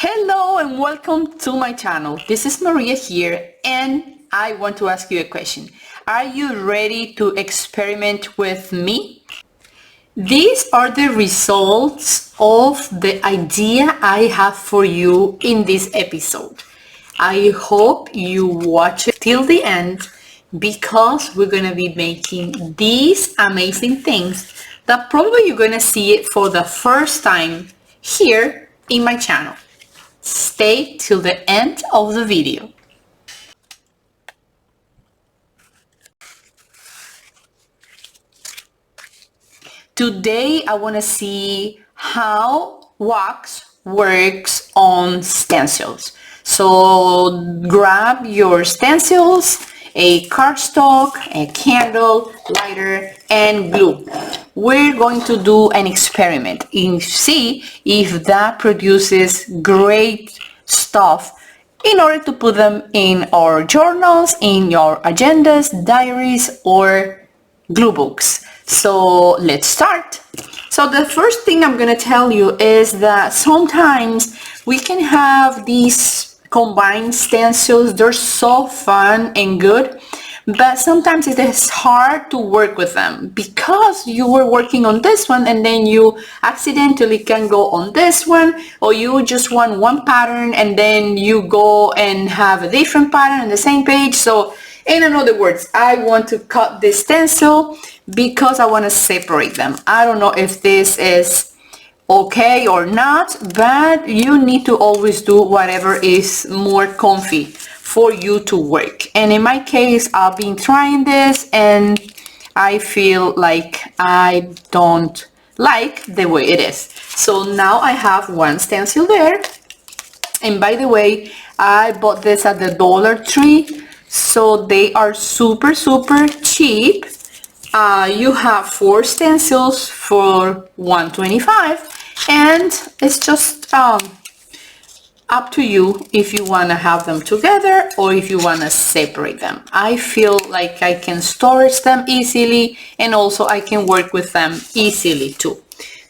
Hello and welcome to my channel. This is Maria here and I want to ask you a question. Are you ready to experiment with me? These are the results of the idea I have for you in this episode. I hope you watch it till the end because we're going to be making these amazing things that probably you're going to see it for the first time here in my channel. Stay till the end of the video. Today I want to see how wax works on stencils. So grab your stencils, a cardstock, a candle, lighter, and glue. We're going to do an experiment and see if that produces great stuff in order to put them in our journals, in your agendas, diaries, or glue books. So let's start. So the first thing I'm going to tell you is that sometimes we can have these combined stencils. They're so fun and good, but sometimes it is hard to work with them because you were working on this one and then you accidentally can go on this one, or you just want one pattern and then you go and have a different pattern on the same page. So in other words, I want to cut this stencil because I want to separate them. I don't know if this is okay or not, but you need to always do whatever is more comfy for you to work. And in my case, I've been trying this and I feel like I don't like the way it is. So now I have one stencil there. And by the way, I bought this at the Dollar Tree. So they are super cheap. You have 4 stencils for $1.25, and it's just up to you if you want to have them together or if you want to separate them. I feel like I can storage them easily and also I can work with them easily too.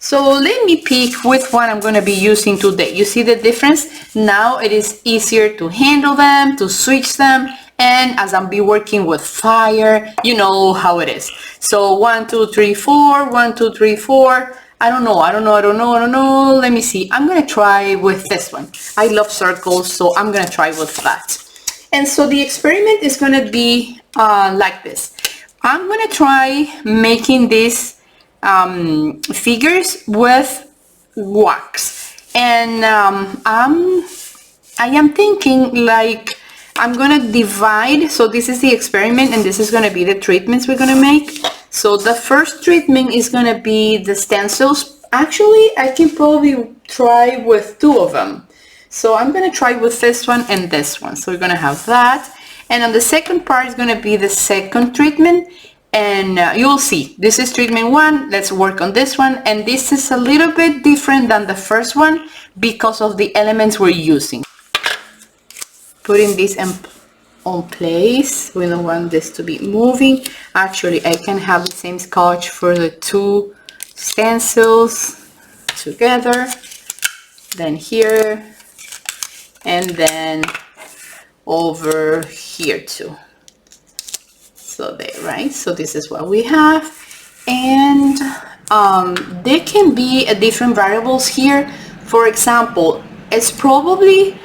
So let me pick which one I'm going to be using today. You see the difference? Now it is easier to handle them, to switch them, and as I'm be working with fire, you know how it is. So 1, 2, 3, 4, 1, 2, 3, 4. I don't know. Let me see. I'm going to try with this one. I love circles, so I'm going to try with that. And so the experiment is going to be like this. I'm going to try making these figures with wax. And I am thinking like I'm gonna divide. So this is the experiment and this is gonna be the treatments we're gonna make. So the first treatment is gonna be the stencils. Actually, I can probably try with 2 of them. So I'm gonna try with this one and this one. So we're gonna have that. And on the second part is gonna be the second treatment. And you'll see, this is treatment 1. Let's work on this one. And this is a little bit different than the first one because of the elements we're using. Putting this on place. We don't want this to be moving. Actually, I can have the same scotch for the 2 stencils together. Then here. And then over here too. So there, right? So this is what we have. And there can be different variables here. For example, it's probably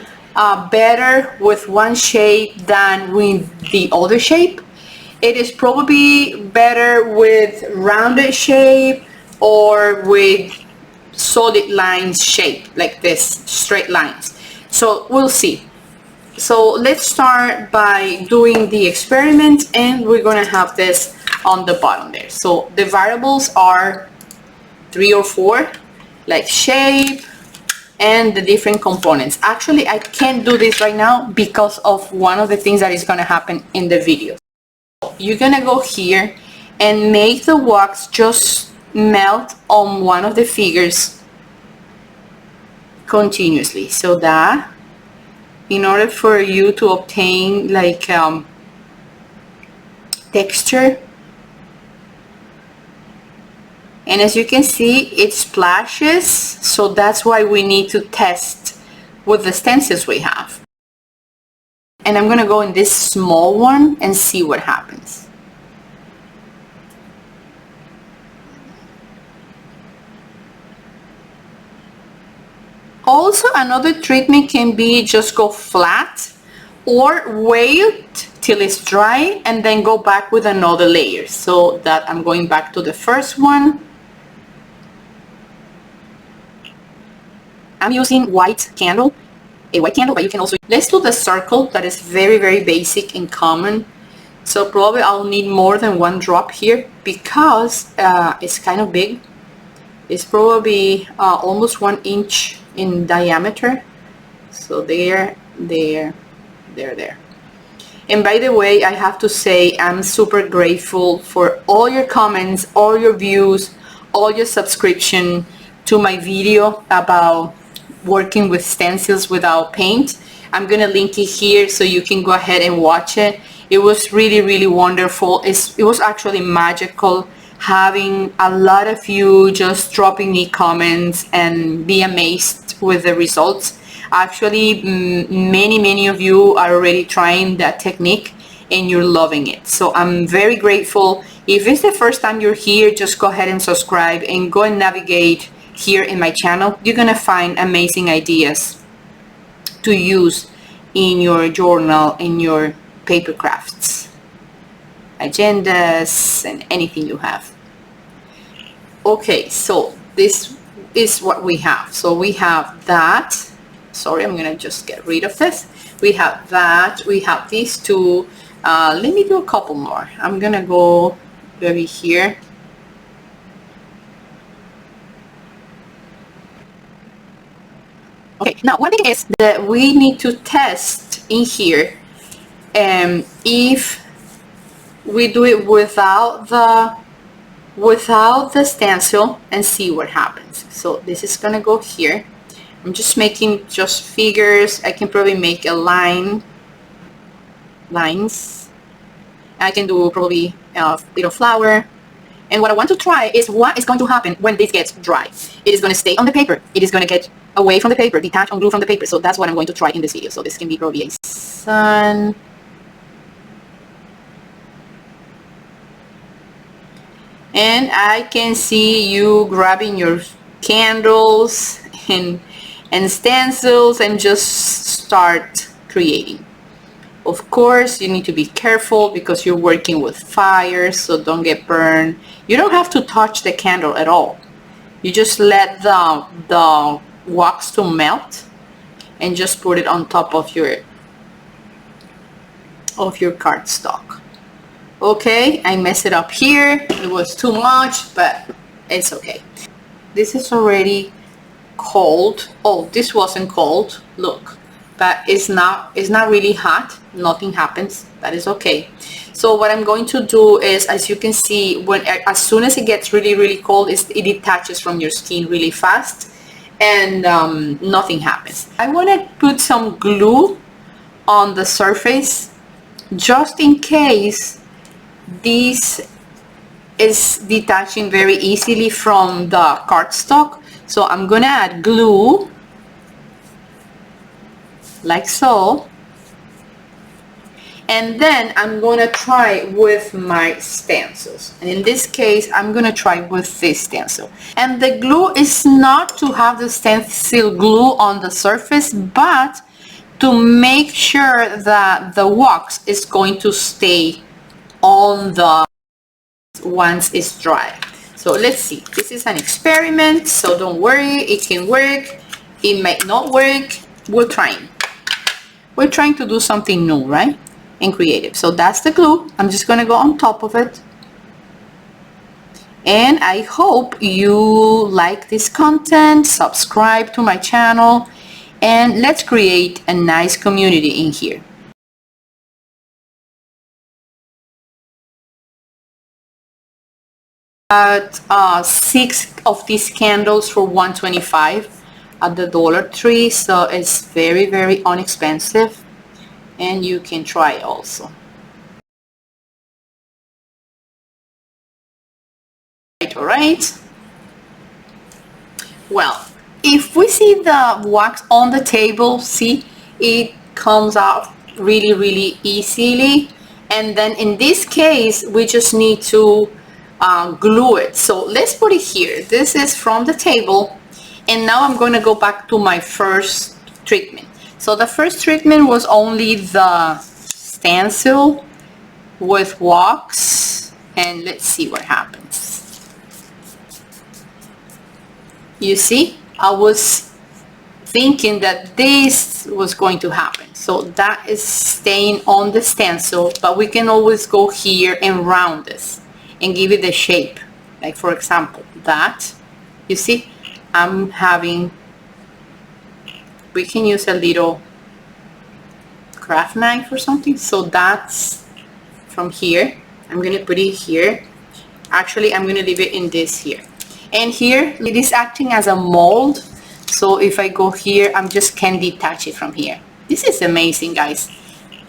better with one shape than with the other shape. It is probably better with rounded shape or with solid lines shape, like this, straight lines. So we'll see. So let's start by doing the experiment, and we're gonna have this on the bottom there. So the variables are 3 or 4, like shape, and the different components. Actually, I can't do this right now because of one of the things that is going to happen in the video. You're going to go here and make the wax just melt on one of the figures continuously, so that in order for you to obtain like texture. And as you can see, it splashes, so that's why we need to test with the stencils we have. And I'm gonna go in this small one and see what happens. Also, another treatment can be just go flat or wait till it's dry and then go back with another layer. So that I'm going back to the first one. I'm using a white candle, but you can also, let's do the circle. That is very, very basic and common. So probably I'll need more than one drop here because it's kind of big. It's probably almost 1 inch in diameter. So there. And by the way, I have to say I'm super grateful for all your comments, all your views, all your subscription to my video about working with stencils without paint. I'm gonna link it here so you can go ahead and watch it. It was really, really wonderful. It was actually magical having a lot of you just dropping me comments and be amazed with the results. Actually, many of you are already trying that technique and you're loving it. So I'm very grateful. If it's the first time you're here, just go ahead and subscribe and go and navigate here in my channel. You're gonna find amazing ideas to use in your journal, in your paper crafts, agendas, and anything you have. Okay, so this is what we have. So we have that. Sorry, I'm gonna just get rid of this. We have that. We have these two. Let me do a couple more. I'm gonna go very here. Okay, now one thing is that we need to test in here if we do it without the stencil and see what happens. So this is gonna go here. I'm just making just figures. I can probably make a lines. I can do probably a little flower. And what I want to try is what is going to happen when this gets dry. It is going to stay on the paper. It is going to get away from the paper, detach and glue from the paper. So that's what I'm going to try in this video. So this can be probably a sun. And I can see you grabbing your candles and stencils and just start creating. Of course, you need to be careful because you're working with fire, so don't get burned. You don't have to touch the candle at all. You just let the wax to melt and just put it on top of your cardstock. Okay, I messed it up here. It was too much, but it's okay. This is already cold. Oh, this wasn't cold. Look, but it's not really hot. Nothing happens. That is okay. So what I'm going to do is, as you can see, as soon as it gets really, really cold, it detaches from your skin really fast, and nothing happens. I want to put some glue on the surface just in case this is detaching very easily from the cardstock. So I'm gonna add glue like so, and then I'm gonna try with my stencils, and in this case I'm gonna try with this stencil. And the glue is not to have the stencil glue on the surface, but to make sure that the wax is going to stay on the once it's dry. So let's see, this is an experiment, so don't worry, it can work, it might not work. We're trying to do something new, right, and creative. So that's the glue. I'm just gonna go on top of it, and I hope you like this content, subscribe to my channel, and let's create a nice community in here. At 6 of these candles for $1.25 at the Dollar Tree, so it's very, very inexpensive, and you can try also. All right. Well, if we see the wax on the table, see, it comes out really easily. And then in this case, we just need to glue it. So let's put it here. This is from the table. And now I'm going to go back to my first treatment. So the first treatment was only the stencil with wax. And let's see what happens. You see, I was thinking that this was going to happen. So that is staying on the stencil, but we can always go here and round this and give it the shape. Like for example, that, you see, I'm having, we can use a little craft knife or something. So that's from here. I'm going to put it here. Actually, I'm going to leave it in this here. And here it is acting as a mold. So if I go here, I'm just can detach it from here. This is amazing, guys.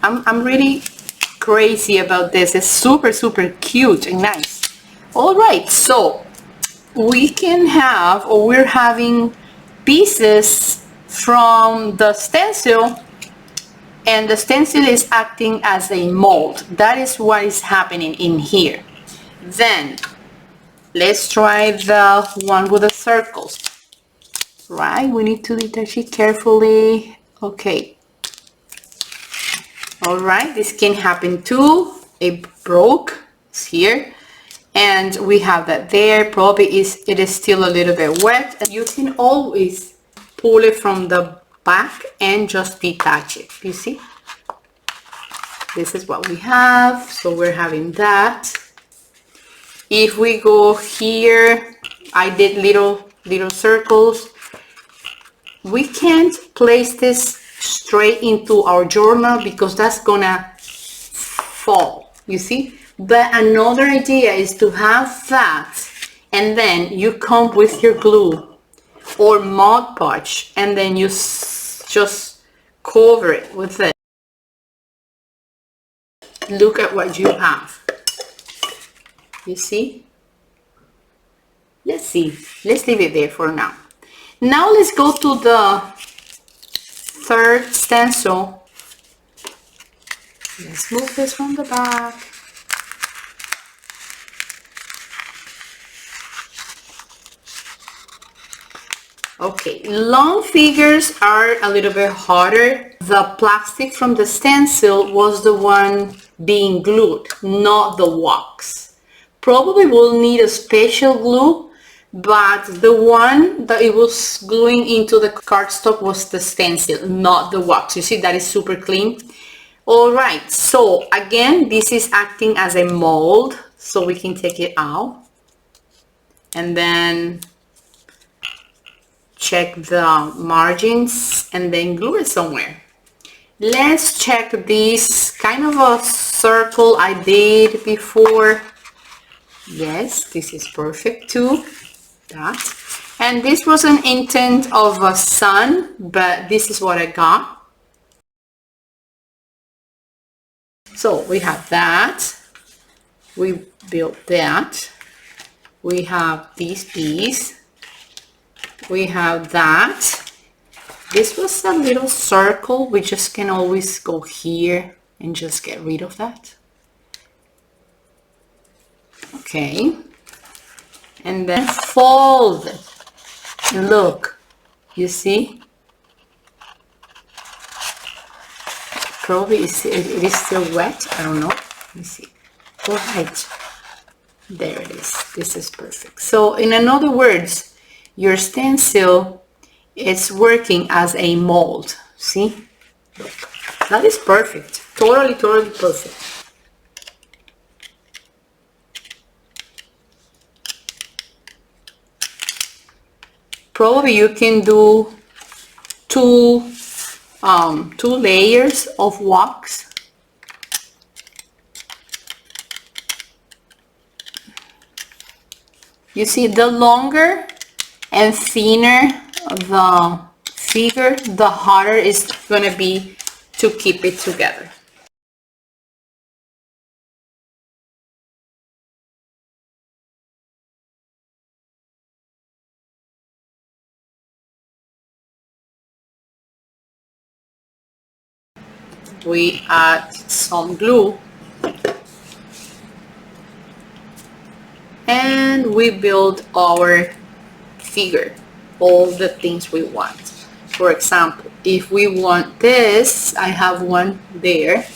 I'm really crazy about this. It's super cute and nice. All right, so we can have, or we're having pieces from the stencil, and the stencil is acting as a mold. That is what is happening in here. Then let's try the one with the circles. Right, we need to detach it carefully. Okay. All right, this can happen too. It broke. It's here, and we have that there. Probably it is still a little bit wet. You can always pull it from the back and just detach it. You see, this is what we have. So we're having that. If we go here, I did little circles. We can't place this straight into our journal because that's gonna fall, you see. But another idea is to have that, and then you come with your glue or Mod Podge, and then you just cover it with it. Look at what you have. You see? Let's see. Let's leave it there for now. Now let's go to the third stencil. Let's move this from the back. Okay, long figures are a little bit harder. The plastic from the stencil was the one being glued, not the wax. Probably will need a special glue, but the one that it was gluing into the cardstock was the stencil, not the wax. You see, that is super clean. All right, so again, this is acting as a mold, so we can take it out and then check the margins and then glue it somewhere. Let's check this kind of a circle I did before. Yes, this is perfect too. That. And this was an intent of a sun, but this is what I got. So we have that. We built that. We have this piece. We have that. This was a little circle. We just can always go here and just get rid of that. Okay. And then fold it. And look, you see? Probably it is still wet. I don't know. Let me see. All right. There it is. This is perfect. So in other words, your stencil is working as a mold. See? Look. That is perfect. Totally perfect. Probably you can do two layers of wax. You see, the longer and thinner the figure, the harder it's gonna be to keep it together. we add some glue and we build our figure, all the things we want. For example, if we want this, I have one there.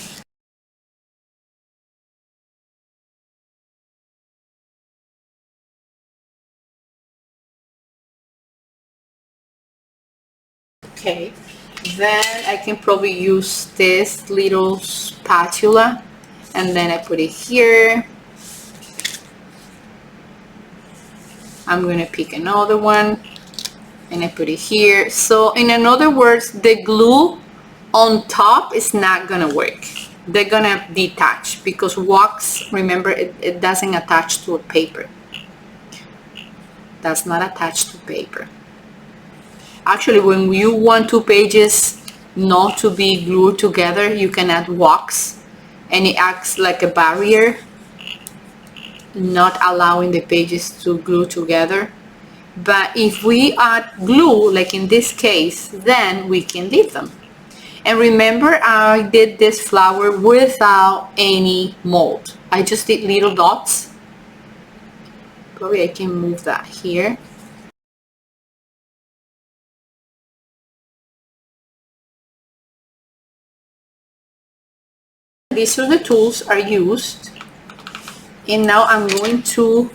Okay, then I can probably use this little spatula and then I put it here. I'm gonna pick another one and I put it here. So in other words, the glue on top is not gonna work. They're gonna detach because wax, remember, it doesn't attach to a paper. That's not attached to paper. Actually, when you want two pages not to be glued together, you can add wax and it acts like a barrier, not allowing the pages to glue together. But if we add glue, like in this case, then we can leave them. And remember, I did this flower without any mold. I just did little dots. Probably I can move that here. These are the tools are used. And now I'm going to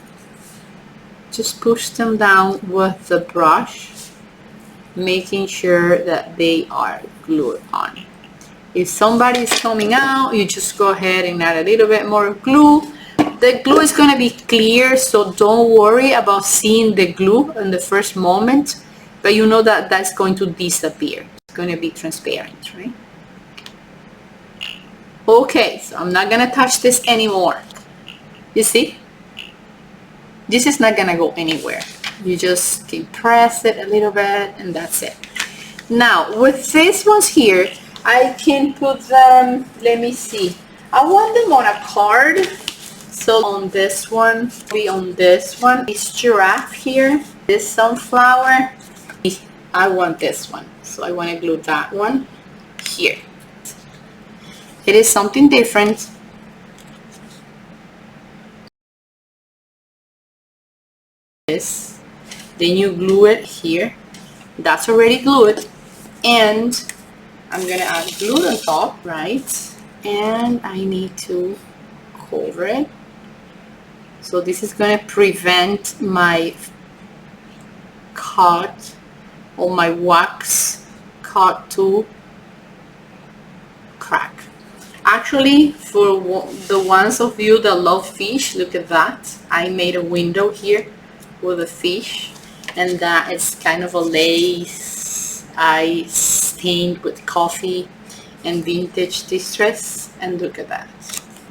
just push them down with the brush, making sure that they are glued on. If somebody is coming out, you just go ahead and add a little bit more glue. The glue is going to be clear, so don't worry about seeing the glue in the first moment, but you know that that's going to disappear. It's going to be transparent, right? Okay, so I'm not going to touch this anymore. You see? This is not going to go anywhere. You just can press it a little bit and that's it. Now, with these ones here, I can put them, let me see. I want them on a card. So on this one, maybe on this one, this giraffe here, this sunflower, I want this one. So I want to glue that one here. It is something different. This, then you glue it here. That's already glued. And I'm gonna add glue on top, right? And I need to cover it. So this is gonna prevent my cut or my wax cut to crack. Actually, for the ones of you that love fish, look at that. I made a window here with a fish, and that is kind of a lace I stained with coffee and vintage distress, and look at that,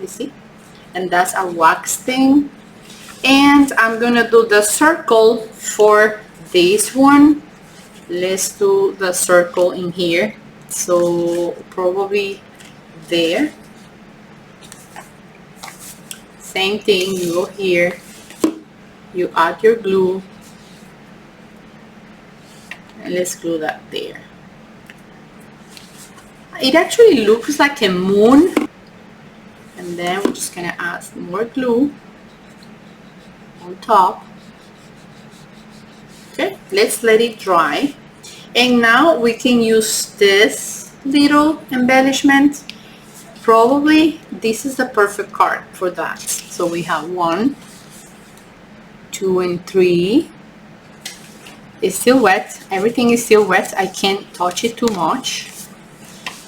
you see? And that's a wax thing. And I'm gonna do the circle for this one. Let's do the circle in here. So probably there. Same thing, you go here, you add your glue, and let's glue that there. It actually looks like a moon. And then we're just gonna add some more glue on top. Okay, let's let it dry. And now we can use this little embellishment. Probably this is the perfect card for that. So we have 1, 2, and 3. It's still wet. Everything is still wet. I can't touch it too much.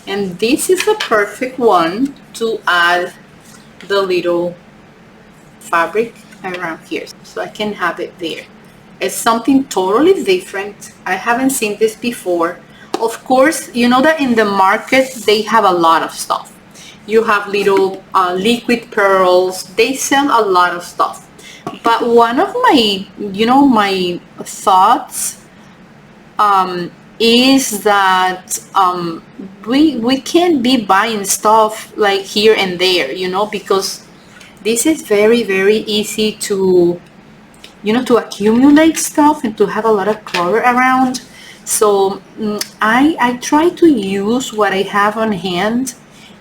And this is the perfect one to add the little fabric around here. So I can have it there. It's something totally different. I haven't seen this before. Of course, you know that in the market they have a lot of stuff. You have little liquid pearls. They sell a lot of stuff. But one of my, my thoughts is that we can't be buying stuff like here and there, because this is very, very easy to, to accumulate stuff and to have a lot of clutter around. So I try to use what I have on hand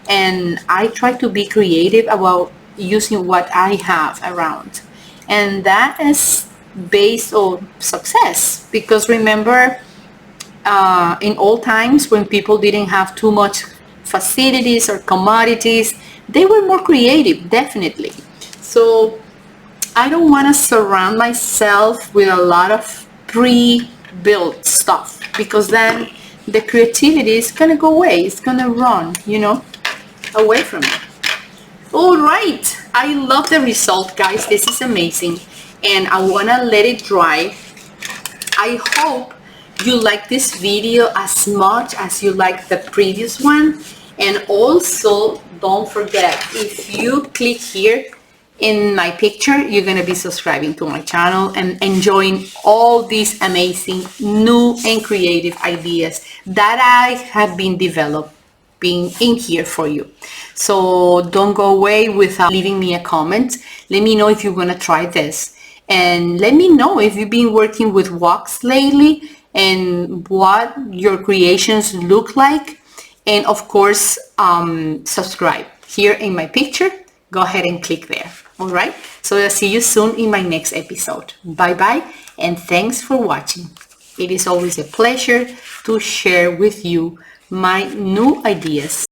and I try to be creative about using what I have around, and that is based on success. Because remember, in old times when people didn't have too much facilities or commodities, they were more creative, definitely. So I don't want to surround myself with a lot of pre-built stuff, because then the creativity is gonna go away. It's gonna run, away from me. All right, I love the result, guys. This is amazing, and I wanna let it dry. I hope you like this video as much as you like the previous one. And also, don't forget, if you click here in my picture, you're going to be subscribing to my channel and enjoying all these amazing new and creative ideas that I have been developing in here for you. So don't go away without leaving me a comment. Let me know if you're going to try this. And let me know if you've been working with wax lately and what your creations look like. And of course, subscribe here in my picture. Go ahead and click there. All right. So I'll see you soon in my next episode. Bye bye. And thanks for watching. It is always a pleasure to share with you my new ideas.